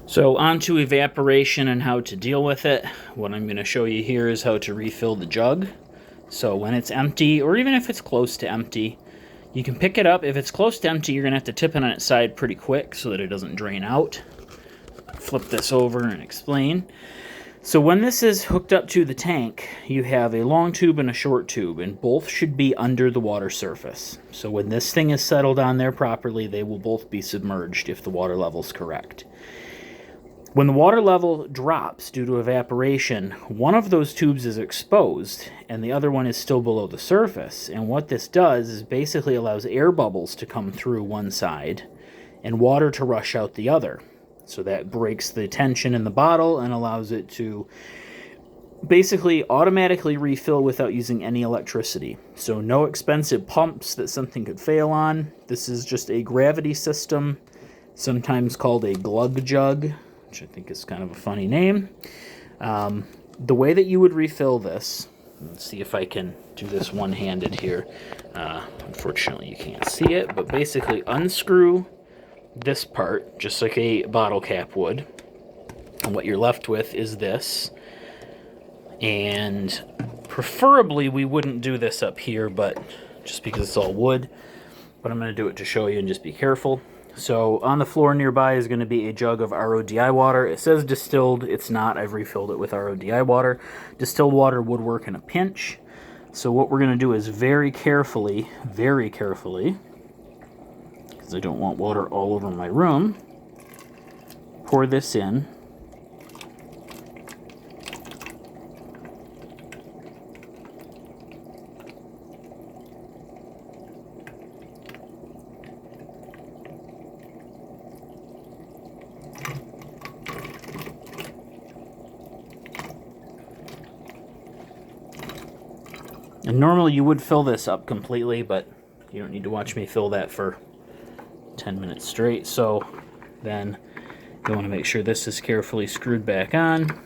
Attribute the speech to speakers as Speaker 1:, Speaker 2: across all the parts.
Speaker 1: So on to evaporation and how to deal with it. What I'm going to show you here is how to refill the jug. So when it's empty, or even if it's close to empty, you can pick it up. If it's close to empty, you're going to have to tip it on its side pretty quick so that it doesn't drain out. Flip this over and explain. So when this is hooked up to the tank, you have a long tube and a short tube, and both should be under the water surface. So when this thing is settled on there properly, they will both be submerged if the water level is correct. When the water level drops due to evaporation, one of those tubes is exposed and the other one is still below the surface. And what this does is basically allows air bubbles to come through one side and water to rush out the other. So that breaks the tension in the bottle and allows it to basically automatically refill without using any electricity. So no expensive pumps that something could fail on. This is just a gravity system, sometimes called a glug jug, which I think is kind of a funny name. The way that you would refill this, let's see if I can do this one-handed here. Unfortunately, you can't see it, but basically unscrew this part, just like a bottle cap would. And what you're left with is this. And preferably, we wouldn't do this up here, but just because it's all wood. But I'm going to do it to show you and just be careful. So on the floor nearby is going to be a jug of RODI water. It says distilled. It's not. I've refilled it with RODI water. Distilled water would work in a pinch. So what we're going to do is very carefully, because I don't want water all over my room, pour this in. And normally you would fill this up completely, but you don't need to watch me fill that for 10 minutes straight. So then you want to make sure this is carefully screwed back on.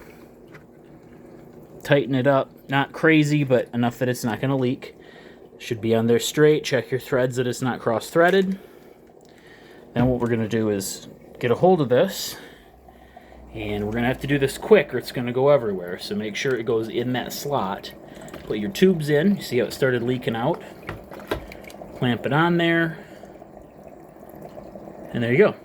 Speaker 1: Tighten it up, not crazy, but enough that it's not going to leak. Should be on there straight. Check your threads that it's not cross-threaded. Then what we're going to do is get a hold of this, and we're going to have to do this quick or it's going to go everywhere. So make sure it goes in that slot. Put your tubes in. You see how it started leaking out? Clamp it on there. And there you go.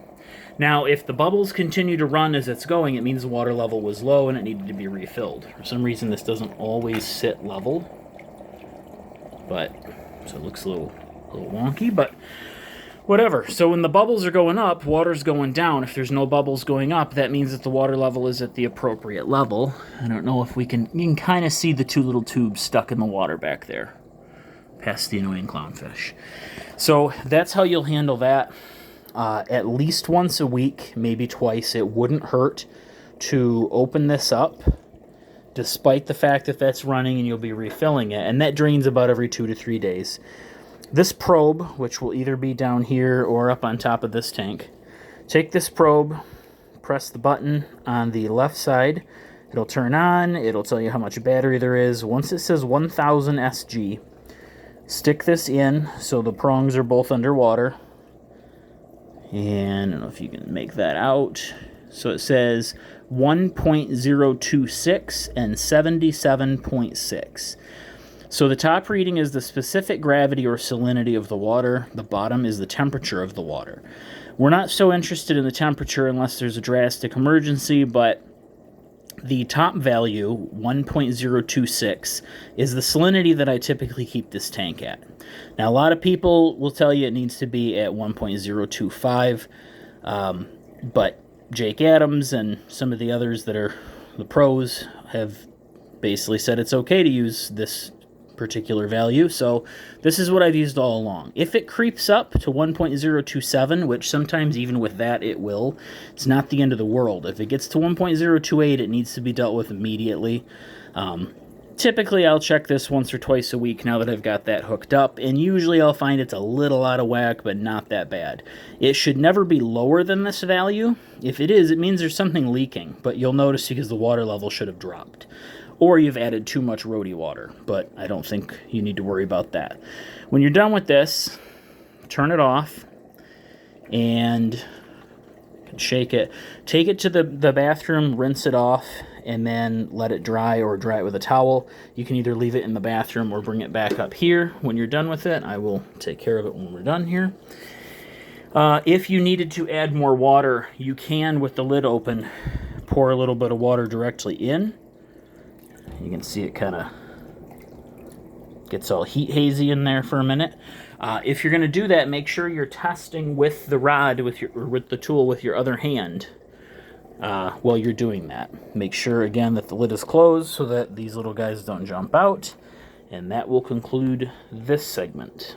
Speaker 1: Now, if the bubbles continue to run as it's going, it means the water level was low and it needed to be refilled. For some reason, this doesn't always sit level. So it looks a little wonky, but whatever. So when the bubbles are going up, water's going down. If there's no bubbles going up, that means that the water level is at the appropriate level. I don't know if you can kind of see the two little tubes stuck in the water back there, past the annoying clownfish. So that's how you'll handle that. At least once a week, maybe twice. It wouldn't hurt to open this up, despite the fact that that's running and you'll be refilling it. And that drains about every 2 to 3 days. This probe, which will either be down here or up on top of this tank, take this probe, press the button on the left side, it'll turn on, it'll tell you how much battery there is. Once it says 1000 SG, stick this in so the prongs are both underwater. And I don't know if you can make that out. So it says 1.026 and 77.6. So the top reading is the specific gravity or salinity of the water. The bottom is the temperature of the water. We're not so interested in the temperature unless there's a drastic emergency, but the top value, 1.026, is the salinity that I typically keep this tank at. Now, a lot of people will tell you it needs to be at 1.025, but Jake Adams and some of the others that are the pros have basically said it's okay to use this particular value, so this is what I've used all along. If it creeps up to 1.027, which sometimes even with that it will, it's not the end of the world. If it gets to 1.028, it needs to be dealt with immediately. Typically, I'll check this once or twice a week now that I've got that hooked up, and usually I'll find it's a little out of whack, but not that bad. It should never be lower than this value. If it is, it means there's something leaking, but you'll notice because the water level should have dropped. Or you've added too much roadie water, but I don't think you need to worry about that. When you're done with this, turn it off, and shake it. Take it to the bathroom, rinse it off, and then let it dry or dry it with a towel. You can either leave it in the bathroom or bring it back up here when you're done with it. I will take care of it when we're done here. If you needed to add more water, you can, with the lid open, pour a little bit of water directly in. You can see it kind of gets all heat hazy in there for a minute. If you're going to do that, make sure you're testing with the rod, with the tool with your other hand while you're doing that. Make sure, again, that the lid is closed so that these little guys don't jump out. And that will conclude this segment.